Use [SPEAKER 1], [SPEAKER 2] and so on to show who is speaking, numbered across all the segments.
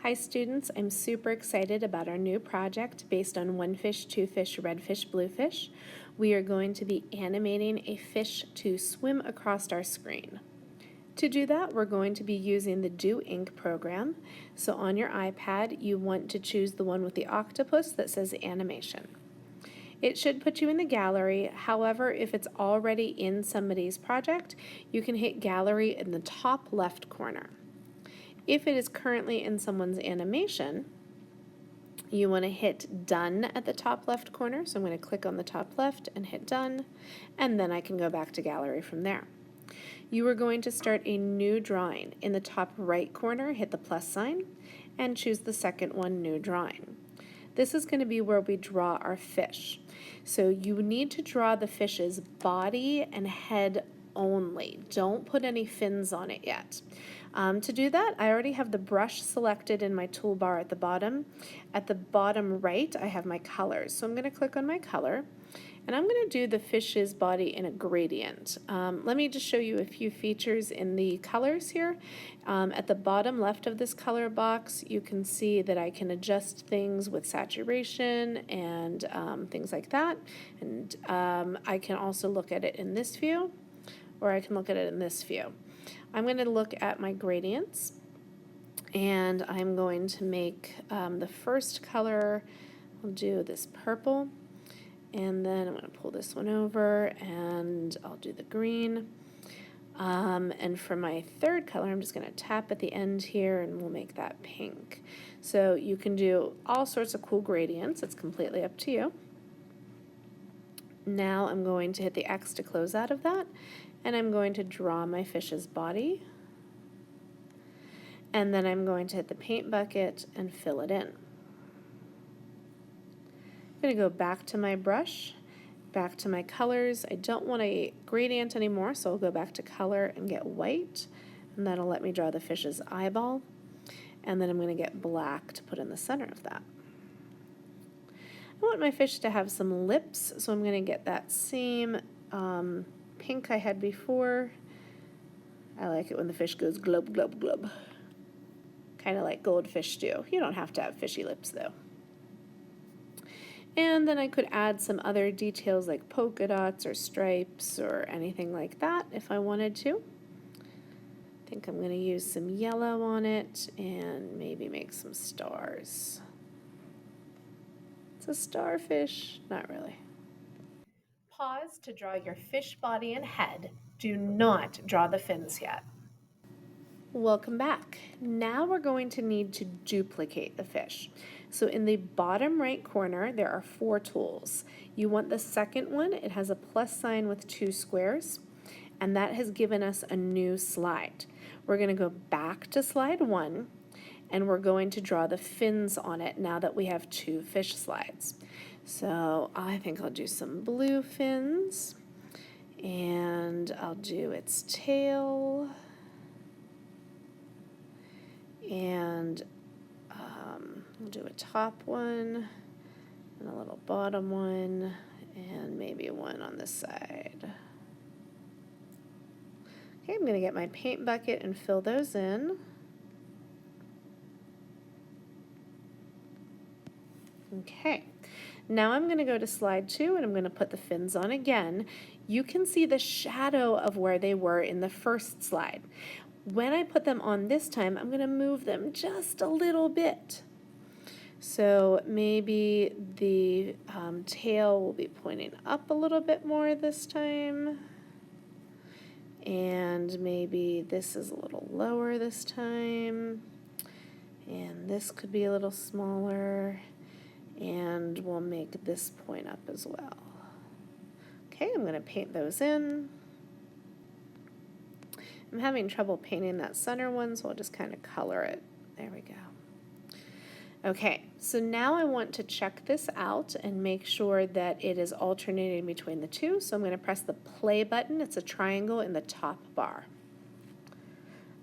[SPEAKER 1] Hi students, I'm super excited about our new project based on one fish, two fish, red fish, blue fish. We are going to be animating a fish to swim across our screen. To do that, we're going to be using the DoInk program. So on your iPad, you want to choose the one with the octopus that says animation. It should put you in the gallery. However, if it's already in somebody's project, you can hit gallery in the top left corner. If it is currently in someone's animation, you want to hit done at the top left corner. So I'm going to click on the top left and hit done, and then I can go back to gallery from there. You are going to start a new drawing. In the top right corner, hit the plus sign and choose the second one, new drawing. This is going to be where we draw our fish. So you need to draw the fish's body and head only. Don't put any fins on it yet. To do that, I already have the brush selected in my toolbar at the bottom. At the bottom right, I have my colors. So I'm going to click on my color, and I'm going to do the fish's body in a gradient. Let me just show you a few features in the colors here. At the bottom left of this color box, you can see that I can adjust things with saturation and things like that. And I can also look at it in this view, or I can look at it in this view. I'm going to look at my gradients, and I'm going to make the first color, I'll do this purple, and then I'm going to pull this one over and I'll do the green. And for my third color, I'm just going to tap at the end here and we'll make that pink. So you can do all sorts of cool gradients. It's completely up to you. Now I'm going to hit the X to close out of that, and I'm going to draw my fish's body. And then I'm going to hit the paint bucket and fill it in. I'm going to go back to my brush, back to my colors. I don't want a gradient anymore, so I'll go back to color and get white, and that'll let me draw the fish's eyeball. And then I'm going to get black to put in the center of that. I want my fish to have some lips, so I'm going to get that same pink I had before. I like it when the fish goes glub, glub, glub. Kind of like goldfish do. You don't have to have fishy lips though. And then I could add some other details like polka dots or stripes or anything like that if I wanted to. I think I'm going to use some yellow on it and maybe make some stars. It's a starfish. Not really. Pause to draw your fish body and head. Do not draw the fins yet. Welcome back. Now we're going to need to duplicate the fish. So in the bottom right corner, there are 4 tools. You want the second one. It has a plus sign with 2 squares, and that has given us a new slide. We're going to go back to slide 1, and we're going to draw the fins on it now that we have 2 fish slides. So I think I'll do some blue fins, and I'll do its tail, and we'll do a top one, and a little bottom one, and maybe one on this side. Okay, I'm going to get my paint bucket and fill those in. Okay, now I'm going to go to slide 2 and I'm going to put the fins on again. You can see the shadow of where they were in the first slide. When I put them on this time, I'm going to move them just a little bit. So maybe the tail will be pointing up a little bit more this time. And maybe this is a little lower this time. And this could be a little smaller. And we'll make this point up as well. Okay, I'm going to paint those in. I'm having trouble painting that center one, so I'll just kind of color it. There we go. Okay, so now I want to check this out and make sure that it is alternating between the two. So I'm going to press the play button. It's a triangle in the top bar.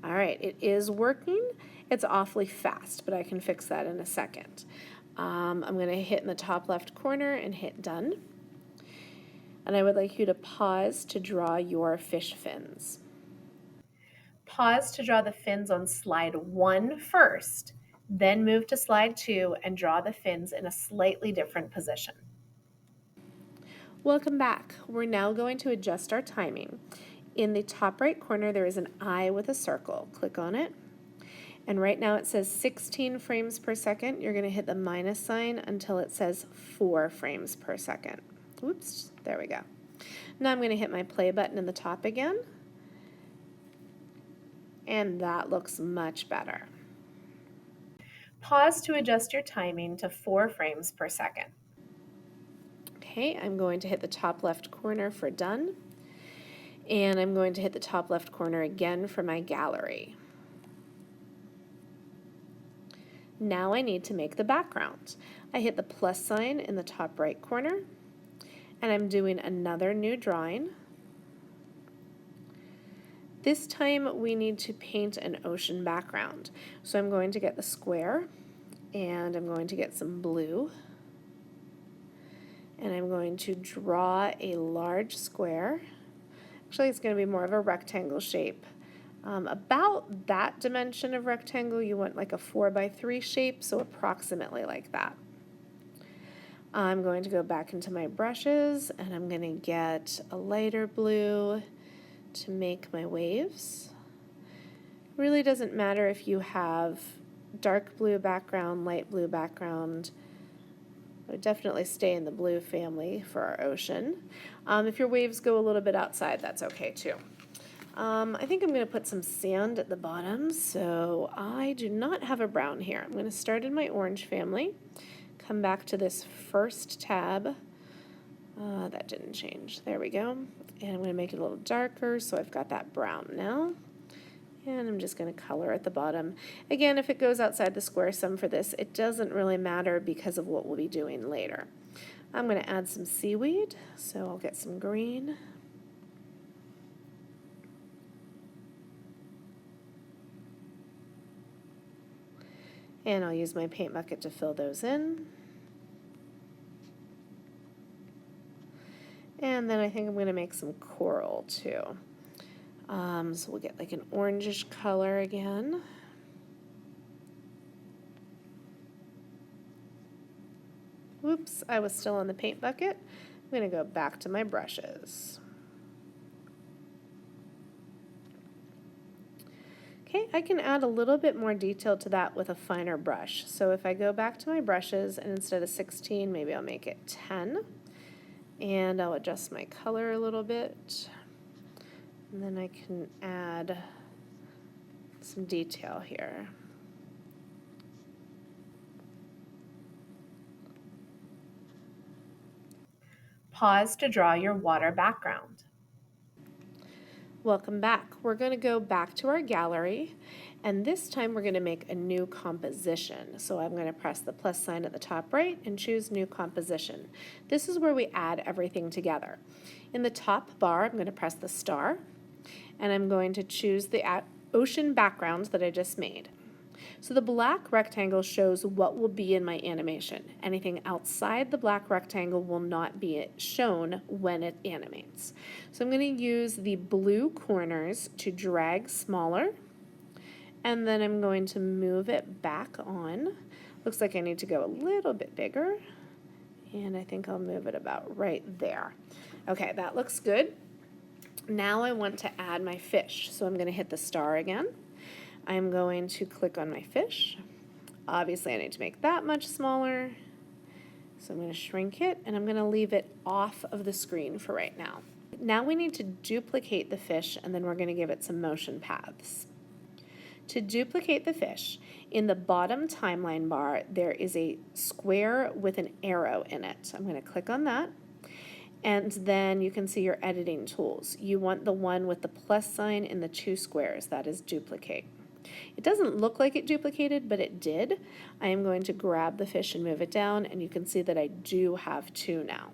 [SPEAKER 1] All right, it is working. It's awfully fast, but I can fix that in a second. I'm going to hit in the top left corner and hit done. And I would like you to pause to draw your fish fins. Pause to draw the fins on slide 1 first, Then move to slide 2 and draw the fins in a slightly different position. Welcome back. We're now going to adjust our timing. In the top right corner, there is an eye with a circle. Click on it. And right now it says 16 frames per second. You're going to hit the minus sign until it says 4 frames per second. Oops, there we go. Now I'm going to hit my play button in the top again. And that looks much better. Pause to adjust your timing to 4 frames per second. Okay, I'm going to hit the top left corner for done. And I'm going to hit the top left corner again for my gallery. Now I need to make the background. I hit the plus sign in the top right corner, and I'm doing another new drawing. This time we need to paint an ocean background. So I'm going to get the square, and I'm going to get some blue, and I'm going to draw a large square. Actually, it's going to be more of a rectangle shape. About that dimension of rectangle, you want like a 4x3 shape, so approximately like that. I'm going to go back into my brushes, and I'm going to get a lighter blue to make my waves. Really doesn't matter if you have dark blue background, light blue background. I would definitely stay in the blue family for our ocean. If your waves go a little bit outside, that's okay too. I think I'm going to put some sand at the bottom, so I do not have a brown here. I'm going to start in my orange family, come back to this first tab. That didn't change. There we go. And I'm going to make it a little darker, so I've got that brown now. And I'm just going to color at the bottom. Again, if it goes outside the square sum for this, it doesn't really matter because of what we'll be doing later. I'm going to add some seaweed, so I'll get some green. And I'll use my paint bucket to fill those in. And then I think I'm going to make some coral too. So we'll get like an orangish color again. Whoops, I was still on the paint bucket. I'm going to go back to my brushes. Okay, I can add a little bit more detail to that with a finer brush. So if I go back to my brushes and instead of 16, maybe I'll make it 10. And I'll adjust my color a little bit. And then I can add some detail here. Pause to draw your water background. Welcome back. We're going to go back to our gallery, and this time we're going to make a new composition. So I'm going to press the plus sign at the top right and choose New Composition. This is where we add everything together. In the top bar, I'm going to press the star, and I'm going to choose the ocean background that I just made. So the black rectangle shows what will be in my animation. Anything outside the black rectangle will not be shown when it animates. So I'm going to use the blue corners to drag smaller, and then I'm going to move it back on. Looks like I need to go a little bit bigger, and I think I'll move it about right there. Okay, that looks good. Now I want to add my fish, so I'm going to hit the star again. I'm going to click on my fish. Obviously I need to make that much smaller. So I'm going to shrink it, and I'm going to leave it off of the screen for right now. Now we need to duplicate the fish, and then we're going to give it some motion paths. To duplicate the fish, in the bottom timeline bar there is a square with an arrow in it. I'm going to click on that. And then you can see your editing tools. You want the one with the plus sign in the 2 squares. That is duplicate. It doesn't look like it duplicated, but it did. I am going to grab the fish and move it down, and you can see that I do have 2 now.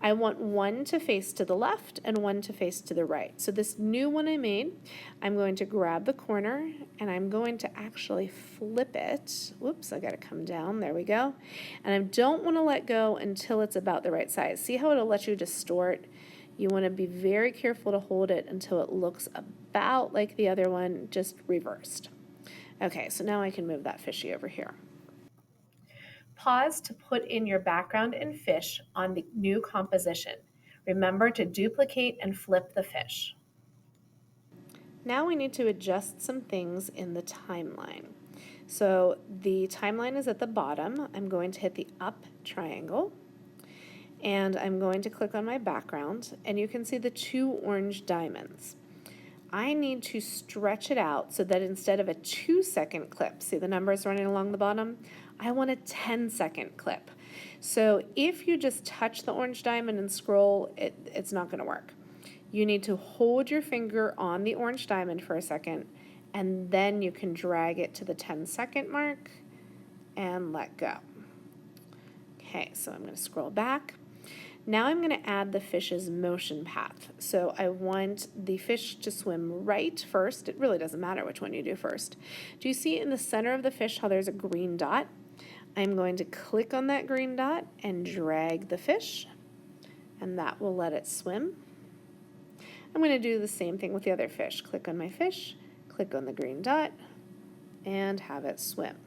[SPEAKER 1] I want one to face to the left and one to face to the right. So this new one I made, I'm going to grab the corner, and I'm going to actually flip it. Whoops, I gotta come down, there we go. And I don't wanna let go until it's about the right size. See how it'll let you distort? You want to be very careful to hold it until it looks about like the other one, just reversed. Okay, so now I can move that fishy over here. Pause to put in your background and fish on the new composition. Remember to duplicate and flip the fish. Now we need to adjust some things in the timeline. So the timeline is at the bottom. I'm going to hit the up triangle and I'm going to click on my background and you can see the 2 orange diamonds. I need to stretch it out so that instead of a 2-second clip, see the numbers running along the bottom? I want a 10-second clip. So if you just touch the orange diamond and scroll, it's not going to work. You need to hold your finger on the orange diamond for a second, and then you can drag it to the 10-second mark and let go. Okay, so I'm going to scroll back. Now I'm going to add the fish's motion path. So I want the fish to swim right first. It really doesn't matter which one you do first. Do you see in the center of the fish how there's a green dot? I'm going to click on that green dot and drag the fish, and that will let it swim. I'm going to do the same thing with the other fish. Click on my fish, click on the green dot, and have it swim.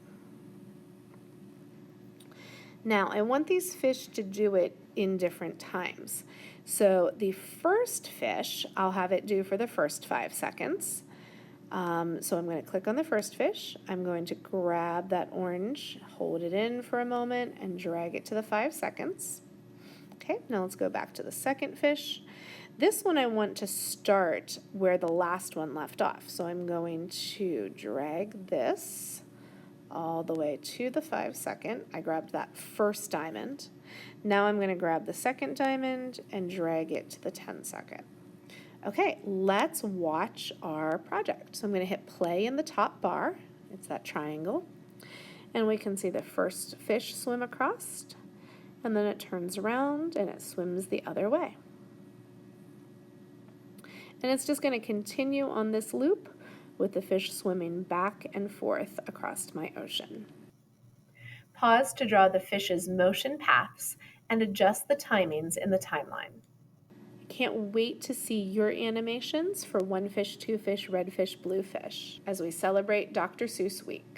[SPEAKER 1] Now, I want these fish to do it in different times. So the first fish, I'll have it do for the first 5 seconds. So I'm going to click on the first fish. I'm going to grab that orange, hold it in for a moment, and drag it to the 5 seconds. Okay, now let's go back to the second fish. This one I want to start where the last one left off. So I'm going to drag this all the way to the 5 second. I grabbed that first diamond. Now I'm going to grab the second diamond and drag it to the 10 second. Okay, let's watch our project. So I'm going to hit play in the top bar. It's that triangle. And we can see the first fish swim across, and then it turns around and it swims the other way. And it's just going to continue on this loop with the fish swimming back and forth across my ocean. Pause to draw the fish's motion paths and adjust the timings in the timeline. I can't wait to see your animations for One Fish, Two Fish, Red Fish, Blue Fish as we celebrate Dr. Seuss Week.